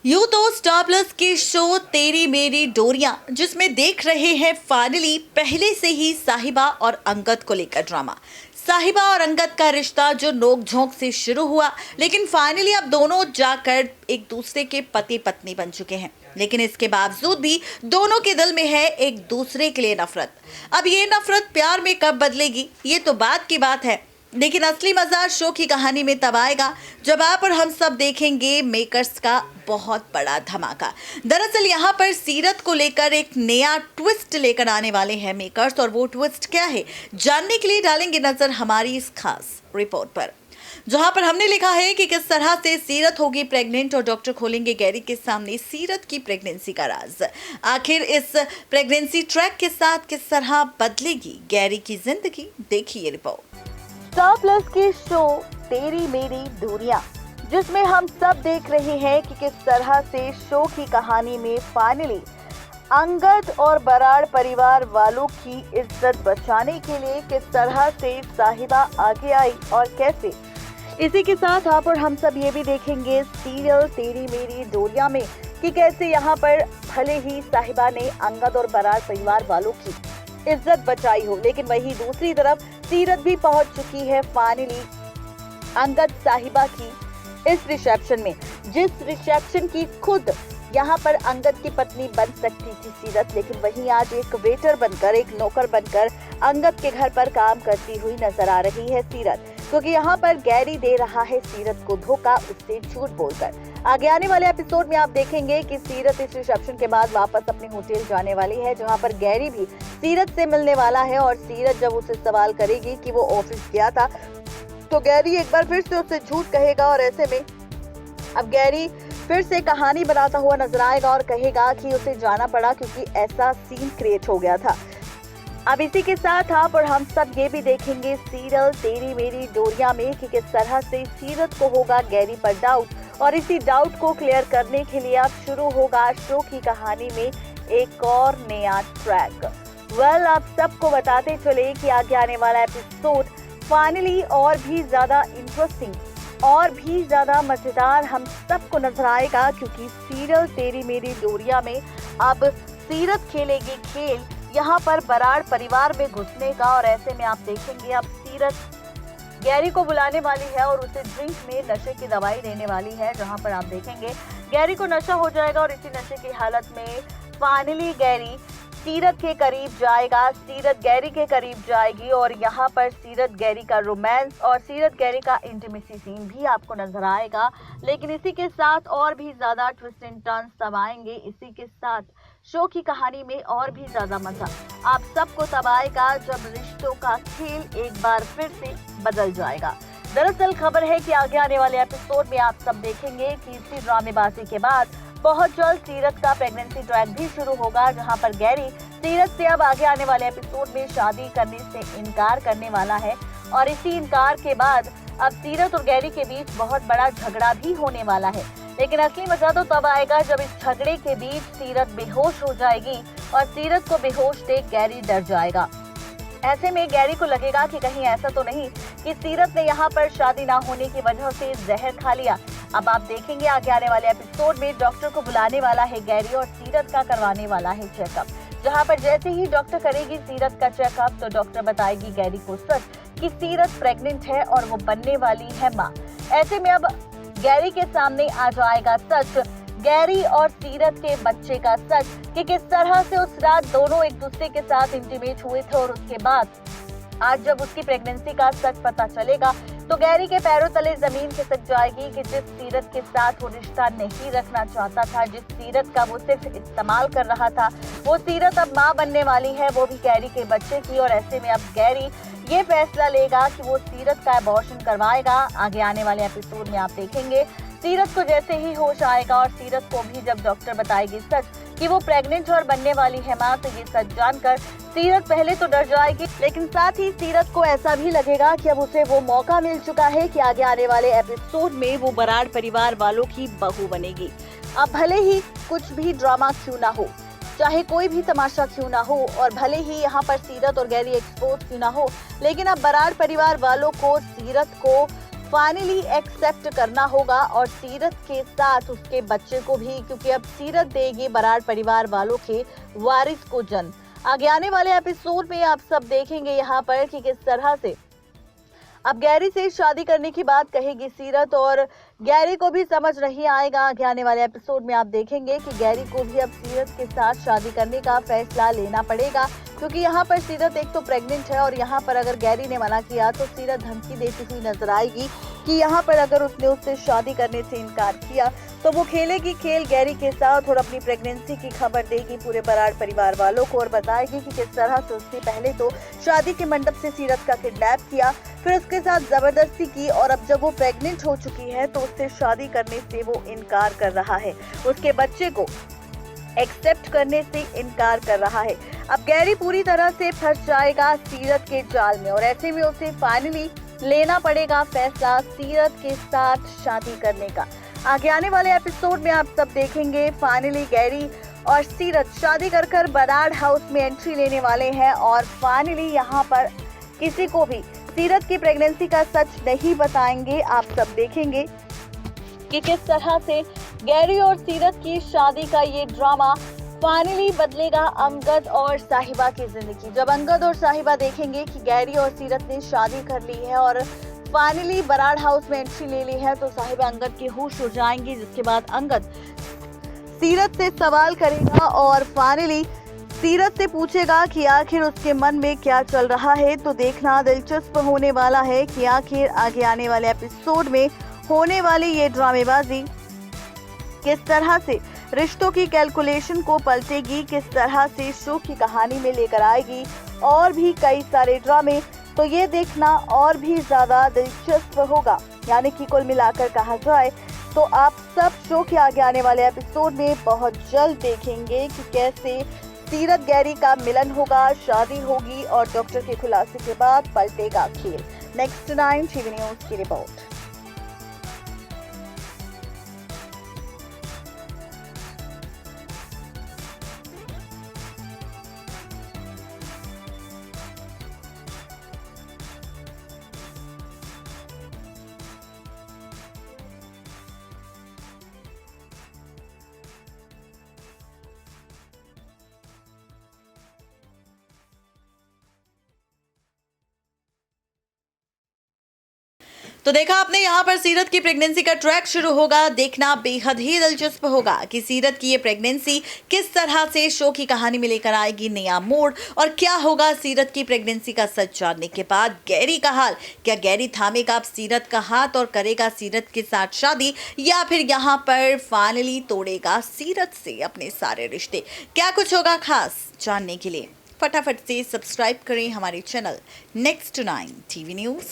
यूं तो star plus के शो तेरी मेरी डोरियां जिसमें देख रहे हैं फाइनली पहले से ही साहिबा और अंगद को लेकर ड्रामा। साहिबा और अंगद का रिश्ता जो नोक झोंक से शुरू हुआ, लेकिन फाइनली अब दोनों जाकर एक दूसरे के पति पत्नी बन चुके हैं। लेकिन इसके बावजूद भी दोनों के दिल में है एक दूसरे के लिए नफरत। अब ये नफरत प्यार में कब बदलेगी, ये तो बात की बात है। लेकिन असली मजा शो की कहानी में तब आएगा जब आप और हम सब देखेंगे मेकर्स का बहुत बड़ा धमाका। दरअसल यहाँ पर सीरत को लेकर एक नया ट्विस्ट लेकर आने वाले हैं मेकर्स, और वो ट्विस्ट क्या है जानने के लिए डालेंगे नजर हमारी इस खास रिपोर्ट पर, जहां पर हमने लिखा है कि किस तरह से सीरत होगी प्रेग्नेंट और डॉक्टर खोलेंगे गैरी के सामने सीरत की प्रेगनेंसी का राज। आखिर इस प्रेगनेंसी ट्रैक के साथ किस तरह बदलेगी गैरी की जिंदगी, देखिए रिपोर्ट। स्टार प्लस के शो तेरी मेरी दूरियां, जिसमें हम सब देख रहे हैं कि किस तरह से शो की कहानी में फाइनली अंगद और बराड़ परिवार वालों की इज्जत बचाने के लिए किस तरह से साहिबा आगे आई और कैसे। इसी के साथ आप और हम सब ये भी देखेंगे सीरियल तेरी मेरी डोरियां में कि कैसे यहाँ पर भले ही साहिबा ने अंगद और बराड़ परिवार वालों की इज्जत बचाई हो, लेकिन वही दूसरी तरफ सीरत भी पहुंच चुकी है फाइनली अंगद साहिबा की इस रिसेप्शन में, जिस रिसेप्शन की खुद यहाँ पर अंगद की पत्नी बन सकती थी सीरत, लेकिन वहीं आज एक वेटर बनकर, एक नौकर बनकर अंगद के घर पर काम करती हुई नजर आ रही है सीरत, क्योंकि यहाँ पर गैरी दे रहा है सीरत को धोखा, उससे झूठ बोलकर। आगे आने वाले एपिसोड में आप देखेंगे कि सीरत इस रिसेप्शन के बाद वापस अपने होटल जाने वाली है, जहाँ पर गैरी भी सीरत से मिलने वाला है। और सीरत जब उसे सवाल करेगी कि वो ऑफिस गया था, तो गैरी एक बार फिर से उससे झूठ कहेगा, और ऐसे में अब गैरी फिर से कहानी बनाता हुआ नजर आएगा और कहेगा कि उसे जाना पड़ा क्योंकि ऐसा सीन क्रिएट हो गया था। अब इसी के साथ आप और हम सब ये भी देखेंगे सीरियल तेरी मेरी डोरियां में कि किस तरह से सीरत को होगा गैरी पर डाउट, और इसी डाउट को क्लियर करने के लिए अब शुरू होगा शो की कहानी में एक और नया ट्रैक। आप सबको बताते चले कि आगे आने वाला एपिसोड फाइनली और भी ज्यादा इंटरेस्टिंग और भी ज्यादा मजेदार हम सबको नजर आएगा, क्योंकि सीरियल तेरी मेरी डोरियां में अब सीरत खेलेगी खेल यहाँ पर बराड़ परिवार में घुसने का। और ऐसे में आप देखेंगे अब सीरत गैरी को बुलाने वाली है और उसे ड्रिंक में नशे की दवाई देने वाली है, जहाँ पर आप देखेंगे गैरी को नशा हो जाएगा और इसी नशे की हालत में फाइनली गैरी सीरत के करीब जाएगा, सीरत गैरी के करीब जाएगी, और यहाँ पर सीरत गैरी का रोमांस और सीरत गैरी का इंटीमेसी सीन भी आपको नजर आएगा। लेकिन इसी के साथ और भी ज्यादा ट्विस्ट एंड टर्न्स तब आएंगे, इसी के साथ शो की कहानी में और भी ज्यादा मजा आप सबको तब आएगा जब रिश्तों का खेल एक बार फिर से बदल जाएगा। दरअसल खबर है कि आगे आने वाले एपिसोड में आप सब देखेंगे कि इसी ड्रामेबाजी के बाद बहुत जल्द सीरत का प्रेगनेंसी ट्रैक भी शुरू होगा, जहां पर गैरी सीरत से अब आगे आने वाले एपिसोड में शादी करने से इनकार करने वाला है। और इसी इनकार के बाद अब सीरत और गैरी के बीच बहुत बड़ा झगड़ा भी होने वाला है। लेकिन असली मजा तो तब आएगा जब इस झगड़े के बीच सीरत बेहोश हो जाएगी और सीरत को बेहोश देख गैरी डर जाएगा। ऐसे में गैरी को लगेगा कि कहीं ऐसा तो नहीं कि सीरत ने यहाँ पर शादी ना होने की वजह से जहर खा लिया। अब आप देखेंगे आगे आने वाले एपिसोड में डॉक्टर को बुलाने वाला है गैरी और सीरत का करवाने वाला है चेकअप, जहाँ पर जैसे ही डॉक्टर करेगी सीरत का चेकअप तो डॉक्टर बताएगी गैरी को सच कि सीरत प्रेग्नेंट है और वो बनने वाली है माँ। ऐसे में अब गैरी के सामने आ जाएगा सच, गैरी और सीरत के बच्चे का सच, कि किस तरह से उस रात दोनों एक दूसरे के साथ इंटीमेट हुए थे, और उसके बाद आज जब उसकी प्रेगनेंसी का सच पता चलेगा तो गैरी के पैरों तले जमीन खिसक जाएगी कि जिस सीरत के साथ वो रिश्ता नहीं रखना चाहता था, जिस सीरत का वो सिर्फ इस्तेमाल कर रहा था, वो सीरत अब माँ बनने वाली है, वो भी गैरी के बच्चे की। और ऐसे में अब गैरी ये फैसला लेगा कि वो सीरत का अबॉर्शन करवाएगा। आगे आने वाले एपिसोड में आप देखेंगे सीरत को जैसे ही होश आएगा और सीरत को भी जब डॉक्टर बताएगी सच कि वो प्रेग्नेंट और बनने वाली है माँ, तो ये सच जानकर सीरत पहले तो डर जाएगी, लेकिन साथ ही सीरत को ऐसा भी लगेगा कि अब उसे वो मौका मिल चुका है कि आगे आने वाले एपिसोड में वो बराड़ परिवार वालों की बहू बनेगी। अब भले ही कुछ भी ड्रामा क्यों ना हो, चाहे कोई भी तमाशा क्यों ना हो, और भले ही यहाँ पर सीरत और गैरी एक्सपोज क्यों ना हो, लेकिन अब बराड़ परिवार वालों को सीरत को फाइनली एक्सेप्ट करना होगा और सीरत के साथ उसके बच्चे को भी, क्योंकि अब सीरत देगी बराड़ परिवार वालों के वारिस को जन्म। आगे आने वाले एपिसोड में आप सब देखेंगे यहाँ पर कि किस तरह से अब गैरी से शादी करने की बात कहेगी सीरत और गैरी को भी समझ नहीं आएगा। आगे आने वाले एपिसोड में आप देखेंगे कि गैरी को भी अब सीरत के साथ शादी करने का फैसला लेना पड़ेगा, क्योंकि यहाँ पर सीरत एक तो प्रेग्नेंट है और यहाँ पर अगर गैरी ने मना किया तो सीरत धमकी देती हुई नजर आएगी कि यहाँ पर अगर उसने उससे शादी करने से इनकार किया तो वो खेलेगी खेल गैरी के साथ और अपनी प्रेगनेंसी की खबर देगी पूरे बराड़ परिवार वालों को और बताएगी कि किस तरह से उसने पहले तो शादी के मंडप से सीरत का किडनैप किया, फिर उसके साथ जबरदस्ती की और अब जब वो प्रेग्नेंट हो चुकी है तो उससे शादी करने से वो इनकार कर रहा है, उसके बच्चे को एक्सेप्ट करने से इनकार कर रहा है। अब गैरी पूरी तरह से फंस जाएगा सीरत के जाल में और ऐसे में उसे फाइनली लेना पड़ेगा फैसला सीरत के साथ शादी करने का। आगे आने वाले एपिसोड में आप सब देखेंगे फाइनली गैरी और सीरत शादी कर बराड़ हाउस में एंट्री लेने वाले हैं और फाइनली यहाँ पर किसी को भी सीरत की प्रेगनेंसी का सच नहीं बताएंगे। आप सब देखेंगे कि किस तरह से गैरी और सीरत की शादी का ये ड्रामा फाइनली बदलेगा अंगद और साहिबा की जिंदगी। जब अंगद और साहिबा देखेंगे कि गैरी और सीरत ने शादी कर ली है और फाइनली बराड़ हाउस में एंट्री ले ली है तो साहिबा अंगद के होश हो जाएंगी, जिसके बाद अंगद सीरत से सवाल करेगा और फाइनली सीरत से पूछेगा कि आखिर उसके मन में क्या चल रहा है। तो देखना दिलचस्प होने वाला है कि आखिर आगे आने वाले एपिसोड में होने वाली ये ड्रामेबाजी किस तरह से रिश्तों की कैलकुलेशन को पलटेगी, किस तरह से शो की कहानी में लेकर आएगी और भी कई सारे ड्रामे। तो ये देखना और भी ज्यादा दिलचस्प होगा। यानी कि कुल मिलाकर कहा जाए तो आप सब शो के आगे आने वाले एपिसोड में बहुत जल्द देखेंगे कि कैसे सीरत गैरी का मिलन होगा, शादी होगी और डॉक्टर के खुलासे के बाद पलटेगा खेल। नेक्स्ट 9 टीवी न्यूज की रिपोर्ट। तो देखा आपने यहाँ पर सीरत की प्रेगनेंसी का ट्रैक शुरू होगा। देखना बेहद ही दिलचस्प होगा कि सीरत की ये प्रेगनेंसी किस तरह से शो की कहानी में लेकर आएगी नया मोड़ और क्या होगा सीरत की प्रेगनेंसी का सच जानने के बाद गैरी का हाल। क्या गैरी थामेगा अब सीरत का हाथ और करेगा सीरत के साथ शादी या फिर यहाँ पर फाइनली तोड़ेगा सीरत से अपने सारे रिश्ते। क्या कुछ होगा खास जानने के लिए फटाफट से सब्सक्राइब करें हमारे चैनल नेक्स्ट 9 टीवी न्यूज।